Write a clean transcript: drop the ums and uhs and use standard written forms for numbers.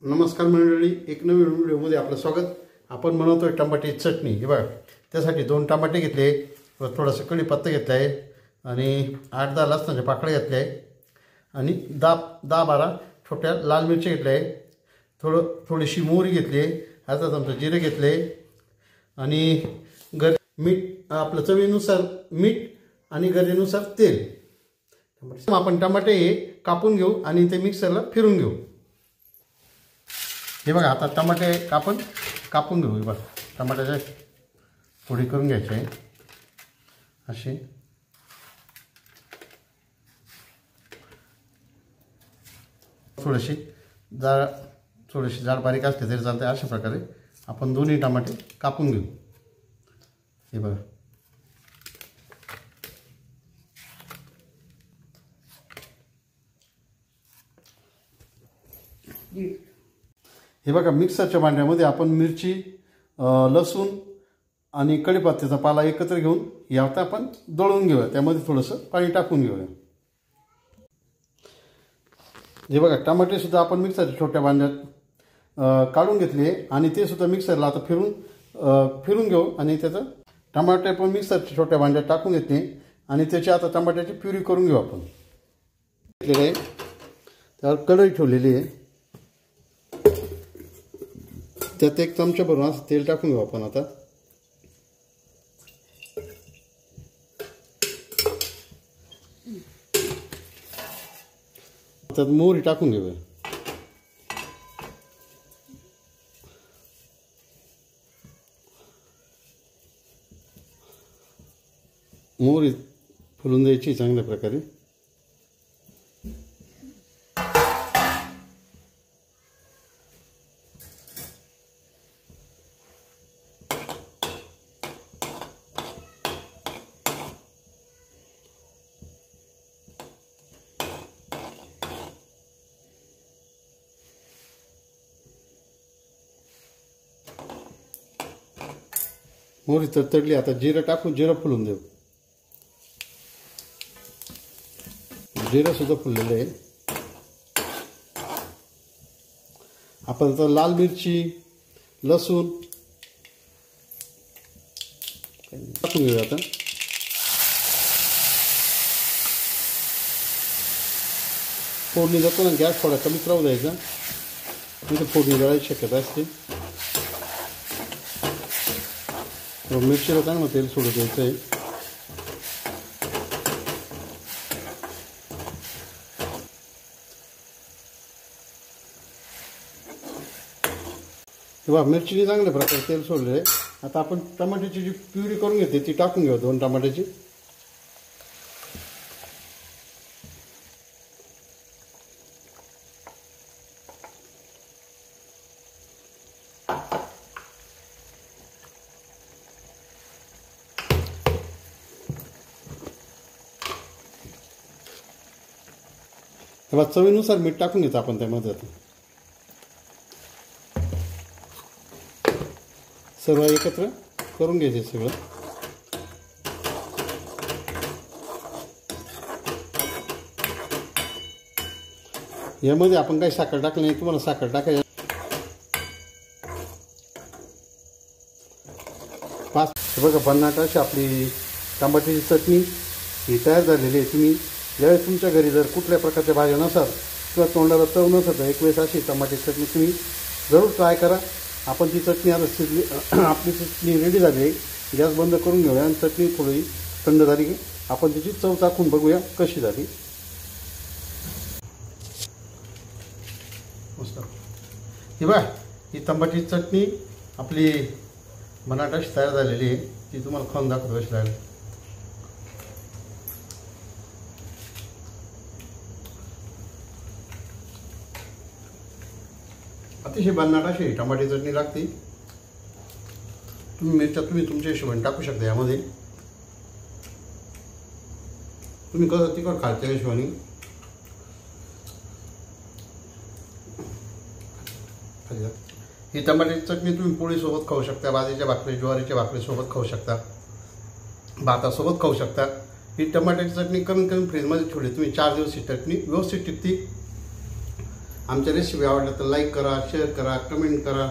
नमस्कार मंडळी, एक नवीन व्हिडिओमध्ये आपलं स्वागत। आपण बनवतोय टमाट्याची चटणी। हे बघा, त्यासाठी 2 टमाटे घेतले, थोडासा कढीपत्ता घेतला आहे आणि 8-10 लसणाच्या पाकळ्या घेतल्या आहे आणि 10-12 छोट्या लाल मिरच्या घेतल्या आहे। थोडीशी मोहरी घेतली आहे, अर्धा चमचा जिरे घेतले आणि मीठ आपलं चवीनुसार मीठ आणि गरजेनुसार तेल। आपण टमाटे हे कापून घेऊ आणि ते मिक्सरला फिरून घेऊ। हे बघा, आता टमाटे कापून घेऊ। बघा, टमाट्याच्या फोडी करून घ्यायचे आहे असे। थोडीशी जाड बारीक असते तरी चालते। अशा प्रकारे आपण दोन्ही टमाटे कापून घेऊ। हे बघा, हे बघा, मिक्सरच्या भांड्यामध्ये आपण मिरची, लसूण आणि कढीपत्त्याचा पाला एकत्र घेऊन यात आपण दळून घेऊया। त्यामध्ये थोडंसं पाणी टाकून घेऊया। हे बघा, टमाटे सुद्धा आपण मिक्सरच्या छोट्या भांड्यात काढून घेतले आणि ते सुद्धा मिक्सरला आता फिरून घेऊ आणि त्याचं टमाटे पण मिक्सरच्या छोट्या भांड्यात टाकून घेतले आणि त्याची आता टमाट्याची प्युरी करून घेऊ। आपण घेतलेले आहे, त्यावर कढई ठेवलेली आहे, त्यात 1 चमचा भरून असं तेल टाकून घेऊ आपण। आता त्यात मोहरी टाकून घेऊया। मोहरी फुलून द्यायची चांगल्या प्रकारे। मोहरी तडतडली, आता जिरं टाकून जिरं फुलून देऊ। जिरं सुद्धा फुललेलं आहे। आपण आता लाल मिरची, लसूण टाकून घेऊया। आता फोडणी जातो ना, गॅस थोडा कमीच राहू द्यायचा, म्हणजे फोडणी जळायची शक्यता असते। मिरचीला चांगलं तेल सोडू द्यायचं आहे। तेव्हा मिरचीने चांगल्या प्रकारे तेल सोडले आहे। आता आपण टमाट्याची जी प्युरी करून घेते ती टाकून घेऊ, 2 टमाट्याची। तेव्हा चवीनुसार मीठ टाकून घ्यायचं आपण त्यामध्ये। आता सर्व एकत्र करून घ्यायचे सगळं। यामध्ये आपण काही साखर टाकली नाही, तुम्हाला साखर टाकायची। बघा, भन्नाट अशी आपली टमाट्याची चटणी ही तयार झालेली आहे। तुम्ही ज्यावेळेस तुमच्या घरी जर कुठल्या प्रकारच्या भाज्या नसाल किंवा तोंडाला चव नसत, एक वेळेस अशी टमाट्याची चटणी तुम्ही जरूर ट्राय करा। आपण ती चटणी आता शिजली, आपली चटणी रेडी झाली आहे। गॅस बंद करून घेऊया आणि चटणी थोडी थंड झाली की आपण त्याची चव चाखून बघूया कशी झाली। मस्त। ही बघा, ही टमाट्याची चटणी आपली भन्नाट अशी तयार झालेली आहे। ती तुम्हाला खाऊन दाखवतो कशी लागली। अतिशय भन्नाट अशी टमाट्याची चटणी लागते। मिरच्या तुम्ही तुमच्या हिशोबाने टाकू शकता यामध्ये। तुम्ही कसं तिखट खायच्या हिशोबाने। ही टमाट्याची चटणी तुम्ही पोळीसोबत खाऊ शकता, बाजरीच्या भाकरी, ज्वारीच्या भाकरीसोबत खाऊ शकता, भातासोबत खाऊ शकता। ही टमाट्याची चटणी कमीत कमी फ्रीजमध्ये ठेवली तुम्ही 4 दिवस ही चटणी व्यवस्थित टिकते। आमच्या रेसिपी आवडल्या तर लाईक करा, शेअर करा, कमेंट करा.